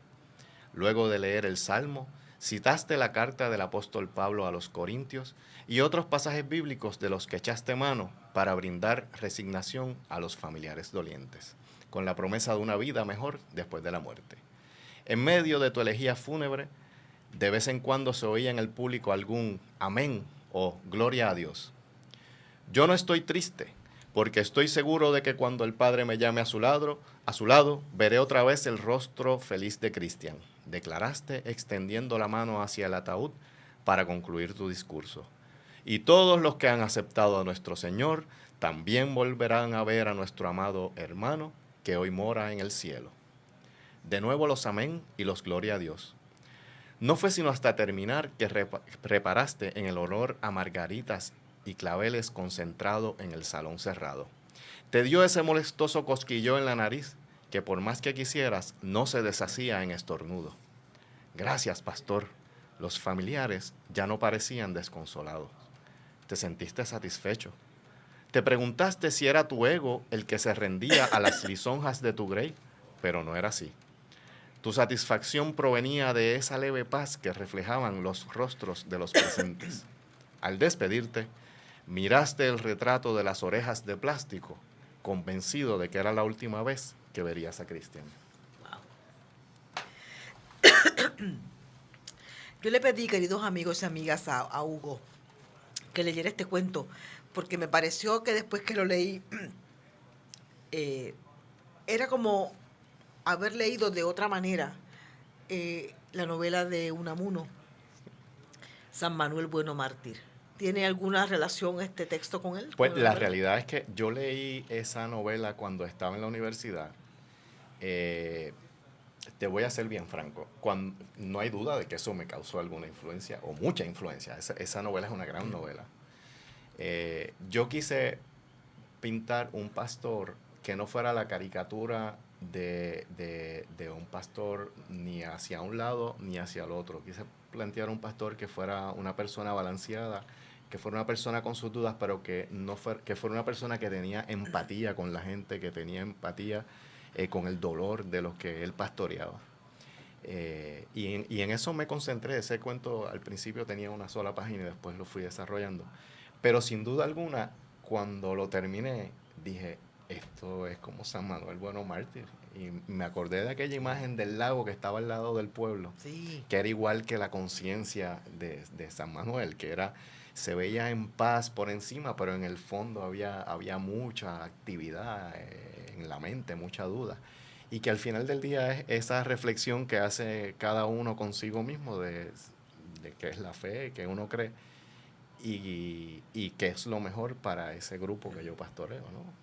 Luego de leer el salmo, citaste la carta del apóstol Pablo a los Corintios y otros pasajes bíblicos de los que echaste mano para brindar resignación a los familiares dolientes, con la promesa de una vida mejor después de la muerte. En medio de tu elegía fúnebre, de vez en cuando se oía en el público algún amén o gloria a Dios. Yo no estoy triste, porque estoy seguro de que cuando el Padre me llame a su lado, veré otra vez el rostro feliz de Cristian, declaraste extendiendo la mano hacia el ataúd para concluir tu discurso. Y todos los que han aceptado a nuestro Señor también volverán a ver a nuestro amado hermano que hoy mora en el cielo. De nuevo los amén y los gloria a Dios. No fue sino hasta terminar que reparaste en el olor a margaritas y claveles concentrado en el salón cerrado. Te dio ese molestoso cosquilleo en la nariz que por más que quisieras no se deshacía en estornudo. Gracias, pastor. Los familiares ya no parecían desconsolados. Te sentiste satisfecho. Te preguntaste si era tu ego el que se rendía a las lisonjas de tu grey, pero no era así. Tu satisfacción provenía de esa leve paz que reflejaban los rostros de los presentes. Al despedirte, miraste el retrato de las orejas de plástico, convencido de que era la última vez que verías a Cristian. Yo le pedí, queridos amigos y amigas, a Hugo que leyera este cuento, porque me pareció que después que lo leí, era como haber leído de otra manera la novela de Unamuno, San Manuel Bueno Mártir. ¿Tiene alguna relación este texto con él? Pues la realidad es que yo leí esa novela cuando estaba en la universidad. Te voy a ser bien franco. No hay duda de que eso me causó alguna influencia, o mucha influencia. Esa novela es una gran novela. Yo quise pintar un pastor que no fuera la caricatura de un pastor ni hacia un lado ni hacia el otro. Quise plantear un pastor que fuera una persona balanceada, que fuera una persona con sus dudas, pero que fuera una persona que tenía empatía con la gente, que tenía empatía con el dolor de los que él pastoreaba. Y en eso me concentré. Ese cuento al principio tenía una sola página y después lo fui desarrollando. Pero sin duda alguna, cuando lo terminé, dije, esto es como San Manuel Bueno Mártir. Y me acordé de aquella imagen del lago que estaba al lado del pueblo, Sí. que era igual que la conciencia de San Manuel, que era, se veía en paz por encima, pero en el fondo había mucha actividad en la mente, mucha duda. Y que al final del día es esa reflexión que hace cada uno consigo mismo de qué es la fe, que uno cree, y qué es lo mejor para ese grupo que yo pastoreo, ¿no?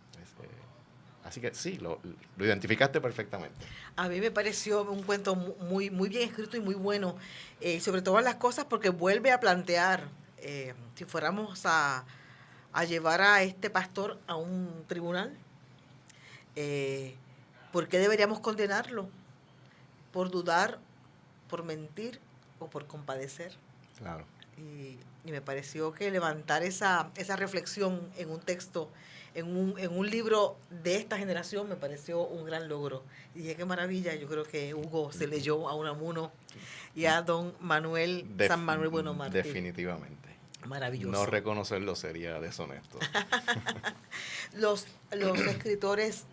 Así que sí, lo identificaste perfectamente. A mí me pareció un cuento muy, muy bien escrito y muy bueno, sobre todas las cosas, porque vuelve a plantear, si fuéramos a llevar a este pastor a un tribunal, ¿por qué deberíamos condenarlo? ¿Por dudar, por mentir o por compadecer? Claro. Y me pareció que levantar esa reflexión en un texto, en un libro de esta generación, me pareció un gran logro. Y dije, qué maravilla, yo creo que Hugo se leyó a Unamuno y a don Manuel, San Manuel Bueno Martín. Definitivamente. Maravilloso. No reconocerlo sería deshonesto. Los escritores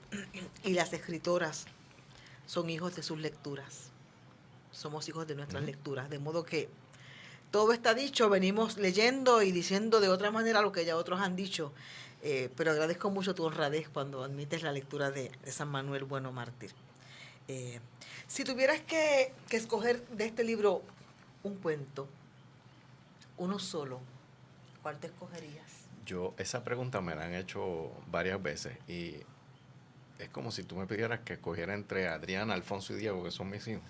y las escritoras son hijos de sus lecturas. Somos hijos de nuestras lecturas. De modo que todo está dicho, venimos leyendo y diciendo de otra manera lo que ya otros han dicho. Pero agradezco mucho tu honradez cuando admites la lectura de San Manuel Bueno Mártir. Si tuvieras que escoger de este libro un cuento, uno solo, ¿cuál te escogerías? Esa pregunta me la han hecho varias veces y es como si tú me pidieras que escogiera entre Adriana, Alfonso y Diego, que son mis hijos.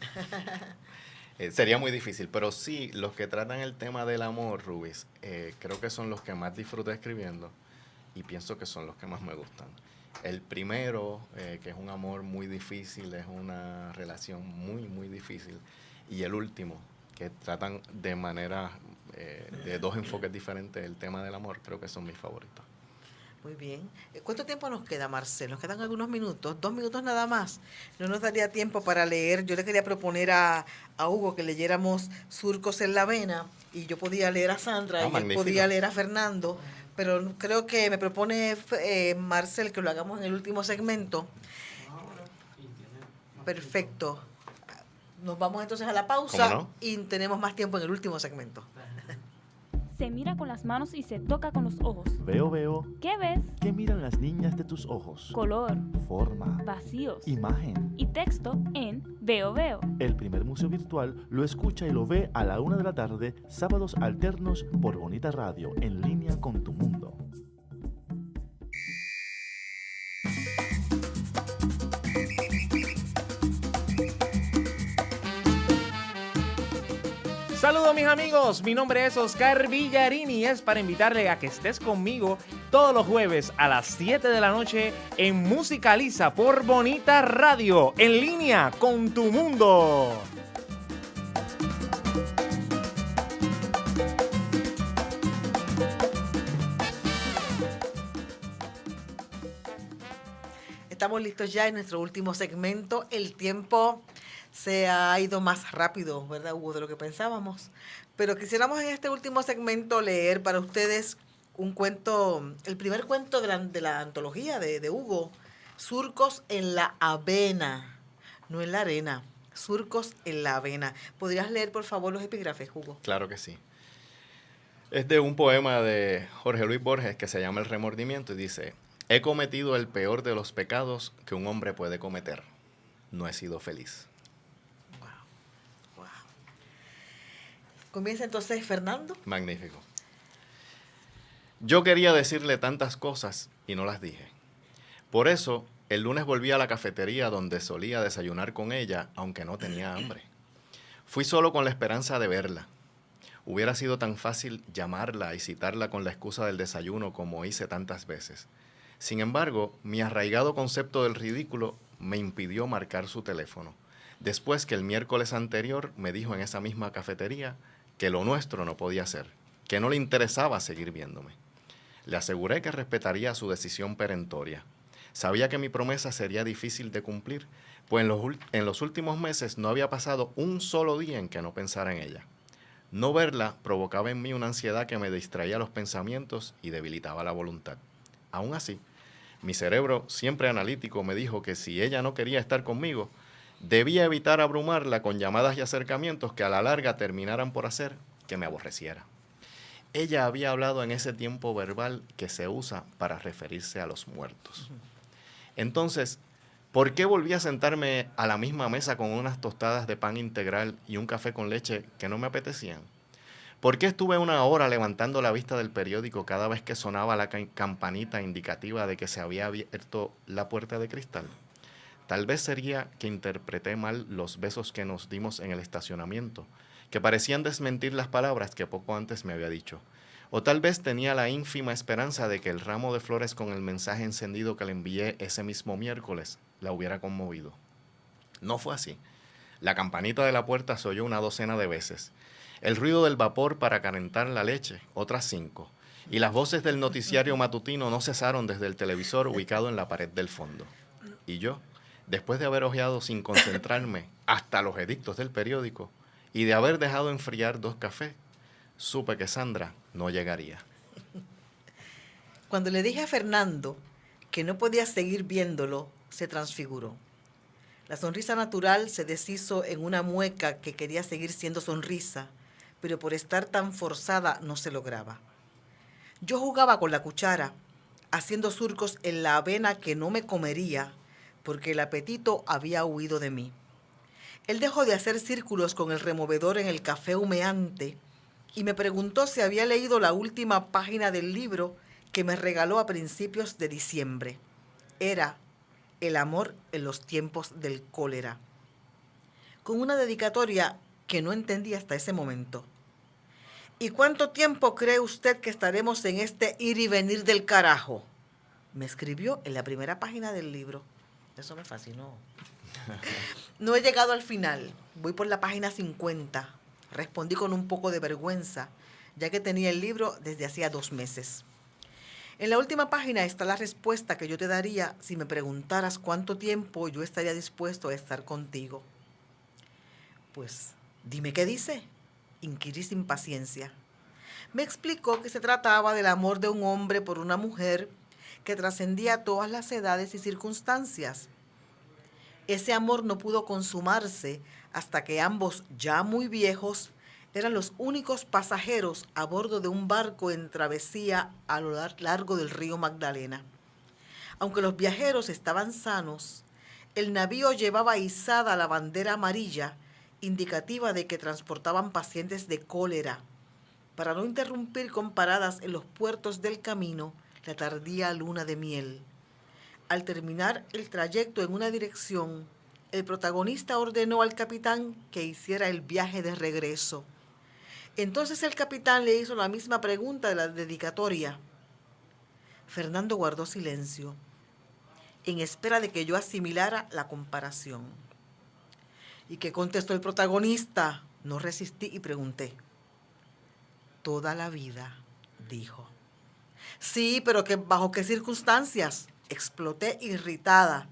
Sería muy difícil, pero sí, los que tratan el tema del amor, Rubis, creo que son los que más disfruto escribiendo y pienso que son los que más me gustan. El primero, que es un amor muy difícil, es una relación muy, muy difícil. Y el último, que tratan de manera, de dos enfoques diferentes el tema del amor, creo que son mis favoritos. Muy bien. ¿Cuánto tiempo nos queda, Marcel? Nos quedan algunos minutos, 2 minutos nada más. No nos daría tiempo para leer. Yo le quería proponer a Hugo que leyéramos Surcos en la Avena y yo podía leer a Sandra y él podía leer a Fernando, pero creo que me propone Marcel que lo hagamos en el último segmento. Perfecto. Nos vamos entonces a la pausa. ¿Cómo no? Y tenemos más tiempo en el último segmento. Se mira con las manos y se toca con los ojos. Veo. ¿Qué ves? ¿Qué miran las niñas de tus ojos? Color, Forma. vacíos Imagen. y texto en Veo. El primer museo virtual lo escucha y lo ve a la 1 de la tarde, sábados alternos por Bonita Radio, en línea con tu mundo. Saludos mis amigos, mi nombre es Oscar Villarini y es para invitarle a que estés conmigo todos los jueves a las 7 de la noche en Musicaliza por Bonita Radio, en línea con tu mundo. Estamos listos ya en nuestro último segmento. El tiempo se ha ido más rápido, ¿verdad, Hugo?, de lo que pensábamos. Pero quisiéramos en este último segmento leer para ustedes un cuento, el primer cuento de la antología de Hugo, Surcos en la Avena, no en la arena, Surcos en la Avena. ¿Podrías leer, por favor, los epígrafes, Hugo? Claro que sí. Es de un poema de Jorge Luis Borges que se llama El remordimiento y dice: he cometido el peor de los pecados que un hombre puede cometer. No he sido feliz. Wow. Comienza entonces Fernando. Magnífico. Yo quería decirle tantas cosas y no las dije. Por eso, el lunes volví a la cafetería donde solía desayunar con ella, aunque no tenía hambre. Fui solo con la esperanza de verla. Hubiera sido tan fácil llamarla y citarla con la excusa del desayuno como hice tantas veces. Sin embargo, mi arraigado concepto del ridículo me impidió marcar su teléfono, después que el miércoles anterior me dijo en esa misma cafetería que lo nuestro no podía ser, que no le interesaba seguir viéndome. Le aseguré que respetaría su decisión perentoria. Sabía que mi promesa sería difícil de cumplir, pues en los últimos meses no había pasado un solo día en que no pensara en ella. No verla provocaba en mí una ansiedad que me distraía los pensamientos y debilitaba la voluntad. Aún así, Mi cerebro, siempre analítico, me dijo que si ella no quería estar conmigo, debía evitar abrumarla con llamadas y acercamientos que a la larga terminaran por hacer que me aborreciera. Ella había hablado en ese tiempo verbal que se usa para referirse a los muertos. Entonces, ¿por qué volví a sentarme a la misma mesa con unas tostadas de pan integral y un café con leche que no me apetecían? ¿Por qué estuve 1 hora levantando la vista del periódico cada vez que sonaba la campanita indicativa de que se había abierto la puerta de cristal? Tal vez sería que interpreté mal los besos que nos dimos en el estacionamiento, que parecían desmentir las palabras que poco antes me había dicho. O tal vez tenía la ínfima esperanza de que el ramo de flores con el mensaje encendido que le envié ese mismo miércoles la hubiera conmovido. No fue así. La campanita de la puerta se oyó 12 de veces. El ruido del vapor para calentar la leche, otras 5. Y las voces del noticiario matutino no cesaron desde el televisor ubicado en la pared del fondo. Y yo, después de haber hojeado sin concentrarme hasta los edictos del periódico y de haber dejado enfriar 2 cafés, supe que Sandra no llegaría. Cuando le dije a Fernando que no podía seguir viéndolo, se transfiguró. La sonrisa natural se deshizo en una mueca que quería seguir siendo sonrisa, pero por estar tan forzada no se lograba. Yo jugaba con la cuchara, haciendo surcos en la avena que no me comería, porque el apetito había huido de mí. Él dejó de hacer círculos con el removedor en el café humeante y me preguntó si había leído la última página del libro que me regaló a principios de diciembre. Era El amor en los tiempos del cólera, con una dedicatoria que no entendí hasta ese momento. ¿Y cuánto tiempo cree usted que estaremos en este ir y venir del carajo? Me escribió en la primera página del libro. Eso me fascinó. No he llegado al final. Voy por la página 50. Respondí con un poco de vergüenza, ya que tenía el libro desde hacía 2 meses. En la última página está la respuesta que yo te daría si me preguntaras cuánto tiempo yo estaría dispuesto a estar contigo. Pues, dime qué dice. Inquirí sin paciencia. Me explicó que se trataba del amor de un hombre por una mujer que trascendía todas las edades y circunstancias. Ese amor no pudo consumarse hasta que ambos, ya muy viejos, eran los únicos pasajeros a bordo de un barco en travesía a lo largo del río Magdalena. Aunque los viajeros estaban sanos, el navío llevaba izada la bandera amarilla, indicativa de que transportaban pacientes de cólera, para no interrumpir con paradas en los puertos del camino la tardía luna de miel. Al terminar el trayecto en una dirección, el protagonista ordenó al capitán que hiciera el viaje de regreso. Entonces el capitán le hizo la misma pregunta de la dedicatoria. Fernando guardó silencio, en espera de que yo asimilara la comparación. ¿Y qué contestó el protagonista? No resistí y pregunté. Toda la vida, dijo. Sí, pero ¿bajo qué circunstancias? Exploté irritada,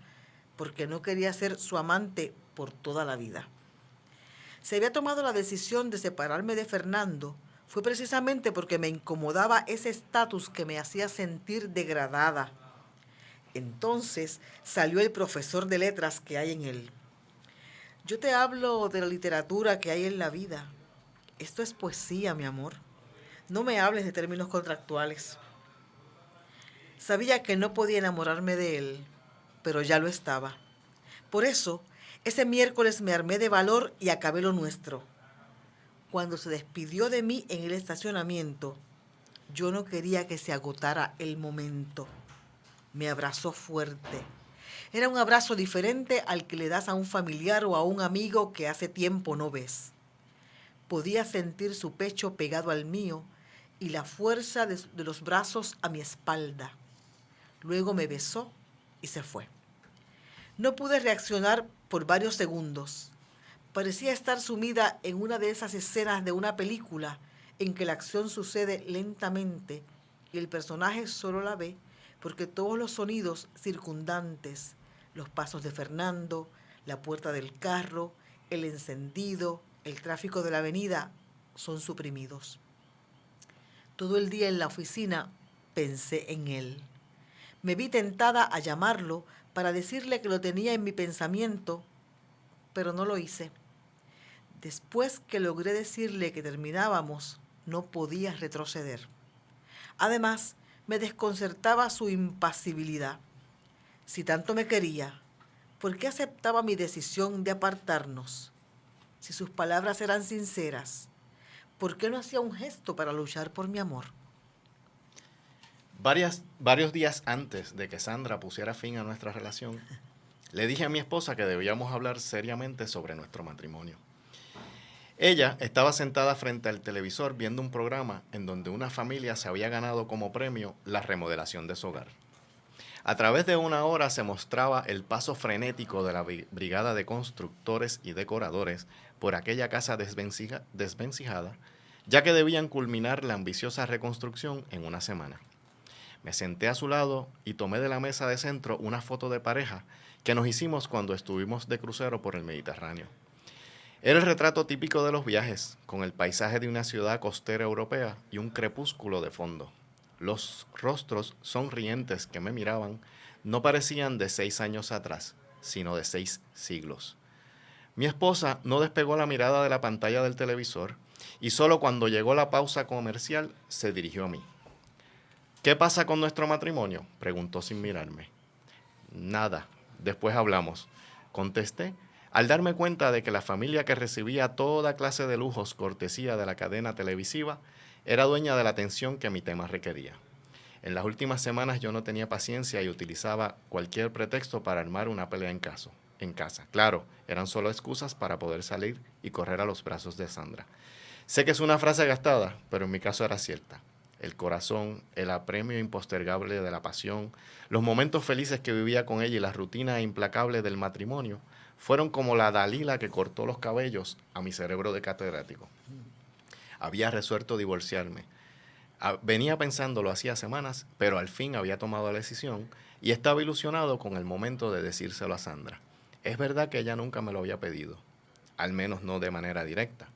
porque no quería ser su amante por toda la vida. Si había tomado la decisión de separarme de Fernando, fue precisamente porque me incomodaba ese estatus que me hacía sentir degradada. Entonces salió el profesor de letras que hay en él. Yo te hablo de la literatura que hay en la vida. Esto es poesía, mi amor. No me hables de términos contractuales. Sabía que no podía enamorarme de él, pero ya lo estaba. Por eso, ese miércoles me armé de valor y acabé lo nuestro. Cuando se despidió de mí en el estacionamiento, yo no quería que se agotara el momento. Me abrazó fuerte. Era un abrazo diferente al que le das a un familiar o a un amigo que hace tiempo no ves. Podía sentir su pecho pegado al mío y la fuerza de los brazos a mi espalda. Luego me besó y se fue. No pude reaccionar por varios segundos. Parecía estar sumida en una de esas escenas de una película en que la acción sucede lentamente y el personaje solo la ve porque todos los sonidos circundantes, los pasos de Fernando, la puerta del carro, el encendido, el tráfico de la avenida, son suprimidos. Todo el día en la oficina pensé en él. Me vi tentada a llamarlo para decirle que lo tenía en mi pensamiento, pero no lo hice. Después que logré decirle que terminábamos, no podía retroceder. Además, me desconcertaba su impasibilidad. Si tanto me quería, ¿por qué aceptaba mi decisión de apartarnos? Si sus palabras eran sinceras, ¿por qué no hacía un gesto para luchar por mi amor? Varios días antes de que Sandra pusiera fin a nuestra relación, le dije a mi esposa que debíamos hablar seriamente sobre nuestro matrimonio. Ella estaba sentada frente al televisor viendo un programa en donde una familia se había ganado como premio la remodelación de su hogar. A través de una hora se mostraba el paso frenético de la brigada de constructores y decoradores por aquella casa desvencijada, ya que debían culminar la ambiciosa reconstrucción en una semana. Me senté a su lado y tomé de la mesa de centro una foto de pareja que nos hicimos cuando estuvimos de crucero por el Mediterráneo. Era el retrato típico de los viajes, con el paisaje de una ciudad costera europea y un crepúsculo de fondo. Los rostros sonrientes que me miraban no parecían de 6 años atrás, sino de 6 siglos. Mi esposa no despegó la mirada de la pantalla del televisor y solo cuando llegó la pausa comercial se dirigió a mí. ¿Qué pasa con nuestro matrimonio?, preguntó sin mirarme. Nada, después hablamos, contesté, al darme cuenta de que la familia que recibía toda clase de lujos cortesía de la cadena televisiva era dueña de la atención que mi tema requería. En las últimas semanas yo no tenía paciencia y utilizaba cualquier pretexto para armar una pelea en casa. Claro, eran solo excusas para poder salir y correr a los brazos de Sandra. Sé que es una frase gastada, pero en mi caso era cierta. El corazón, el apremio impostergable de la pasión, los momentos felices que vivía con ella y la rutina implacable del matrimonio fueron como la Dalila que cortó los cabellos a mi cerebro de catedrático. Había resuelto divorciarme. Venía pensándolo hacía semanas, pero al fin había tomado la decisión y estaba ilusionado con el momento de decírselo a Sandra. Es verdad que ella nunca me lo había pedido, al menos no de manera directa.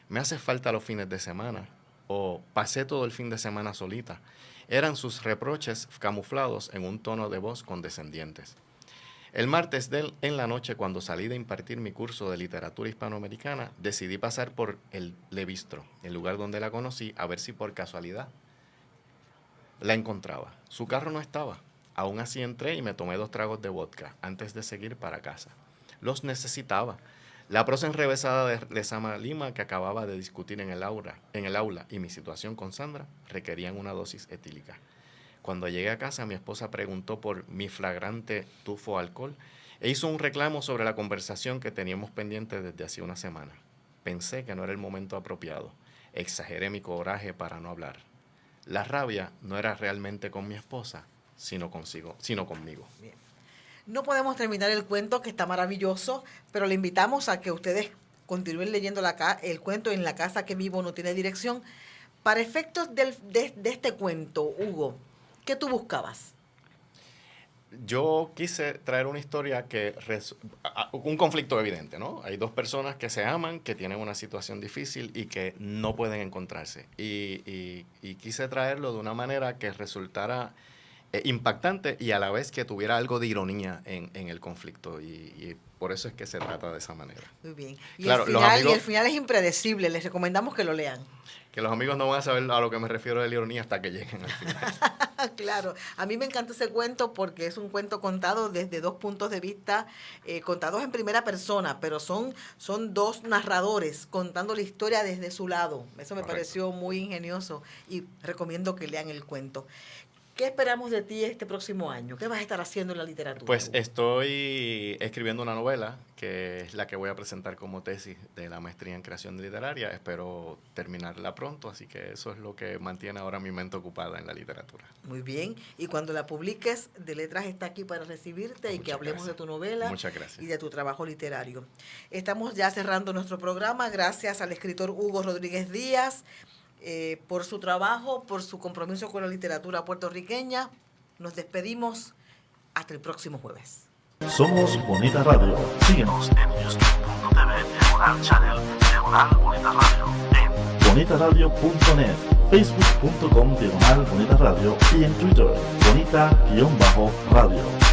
Me hace falta los fines de semana, o pasé todo el fin de semana solita. Eran sus reproches camuflados en un tono de voz condescendientes. El martes en la noche, cuando salí de impartir mi curso de literatura hispanoamericana, decidí pasar por el Le Bistro, el lugar donde la conocí, a ver si por casualidad la encontraba. Su carro no estaba. Aún así entré y me tomé 2 tragos de vodka antes de seguir para casa. Los necesitaba. La prosa enrevesada de Sama Lima que acababa de discutir en el aula y mi situación con Sandra requerían una dosis etílica. Cuando llegué a casa, mi esposa preguntó por mi flagrante tufo alcohol e hizo un reclamo sobre la conversación que teníamos pendiente desde hacía una semana. Pensé que no era el momento apropiado. Exageré mi coraje para no hablar. La rabia no era realmente con mi esposa, sino conmigo. Bien. No podemos terminar el cuento, que está maravilloso, pero le invitamos a que ustedes continúen leyendo el cuento En la casa que vivo no tiene dirección. Para efectos de este cuento, Hugo, ¿qué tú buscabas? Yo quise traer una historia un conflicto evidente, ¿no? Hay 2 personas que se aman, que tienen una situación difícil y que no pueden encontrarse. Y quise traerlo de una manera que resultara impactante y a la vez que tuviera algo de ironía en el conflicto. Y por eso es que se trata de esa manera. Muy bien. Y, claro, el final es impredecible. Les recomendamos que lo lean. Que los amigos no van a saber a lo que me refiero de la ironía hasta que lleguen al final. Claro, a mí me encanta ese cuento porque es un cuento contado desde 2 puntos de vista, contados en primera persona, pero son 2 narradores contando la historia desde su lado. Eso me pareció muy ingenioso y recomiendo que lean el cuento. ¿Qué esperamos de ti este próximo año? ¿Qué vas a estar haciendo en la literatura? Pues estoy escribiendo una novela que es la que voy a presentar como tesis de la maestría en creación literaria. Espero terminarla pronto, así que eso es lo que mantiene ahora mi mente ocupada en la literatura. Muy bien. Y cuando la publiques, De Letras está aquí para recibirte y que hablemos de tu novela. Muchas gracias. Y de tu trabajo literario. Estamos ya cerrando nuestro programa. Gracias al escritor Hugo Rodríguez Díaz por su trabajo, por su compromiso con la literatura puertorriqueña. Nos despedimos hasta el próximo jueves. Somos Bonita Radio. Síguenos en youtube.tv, Diagonal Channel, Diagonal Bonita Radio, en bonitaradio.net, facebook.com/Bonita Radio y en Twitter, Bonita-Radio.